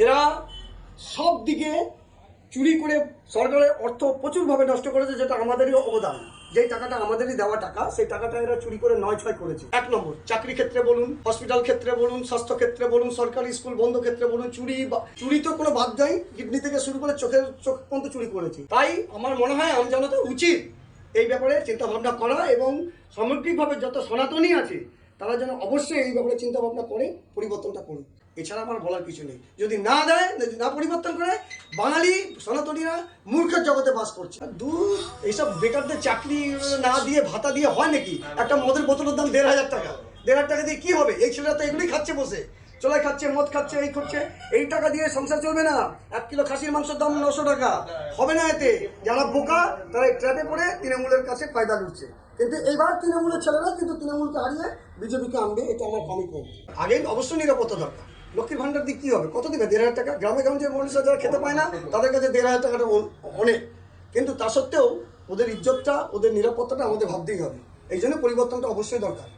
এরা সব দিকে চুরি করে সরকারের অর্থ প্রচুরভাবে নষ্ট করেছে, যেটা আমাদেরই অবদান। যেই টাকাটা আমাদেরই দেওয়া টাকা, সেই টাকাটা এরা চুরি করে নয় ছয় করেছে। 1 নম্বর, চাকরি ক্ষেত্রে বলুন, হসপিটাল ক্ষেত্রে বলুন, স্বাস্থ্য ক্ষেত্রে বলুন, সরকারি স্কুল বন্ধ ক্ষেত্রে বলুন, চুরি তো কোনো বাদ দেয়, কিডনি থেকে শুরু করে চোখ পর্যন্ত চুরি করেছে। তাই আমার মনে হয় আমজনতা উচিত এই ব্যাপারে চিন্তা ভাবনা করা, এবং সামগ্রিকভাবে যত সনাতনী আছে তারা যেন অবশ্যই এই ব্যাপারে চিন্তা ভাবনা করে পরিবর্তনটা করুন। এছাড়া আমার বলার কিছু নেই। যদি না দেয়, যদি না পরিবর্তন করে, বাঙালি সনাতনীরা মূর্খের জগতে বাস করছে। এইসব বেকারদের চাকরি না দিয়ে ভাতা দিয়ে হয় নাকি? একটা মদের বোতলের দাম 1,500 টাকা। 1,500 টাকা দিয়ে কি হবে? এই ছেলেরা তো এগুলোই খাচ্ছে, বসে চলাই খাচ্ছে, মদ খাচ্ছে, এই করছে। এই টাকা দিয়ে সংসার চলবে না। 1 কিলো খাসির মাংসের দাম 900 টাকা, হবে না এতে। যারা বোকা তারা এই ট্র্যাপে পড়ে তৃণমূলের কাছে ফায়দা লুটছে। কিন্তু এইবার তৃণমূলের ছেলেরা কিন্তু তৃণমূলকে হারিয়ে বিজেপিকে আনবে, এটা আমার কমিটমেন্ট। আগে অবশ্যই নিরাপত্তা দরকার। লক্ষ্মীর ভান্ডার দিয়ে কী হবে? কত দেবে? 1,500 টাকা। গ্রামে গঞ্জের মানুষরা যারা খেতে পায় না তাদের কাছে 1,500 টাকাটা অনেক। কিন্তু তা সত্ত্বেও ওদের ইজ্জতটা, ওদের নিরাপত্তাটা আমাদের ভাবতেই হবে। এই জন্য পরিবর্তনটা অবশ্যই দরকার।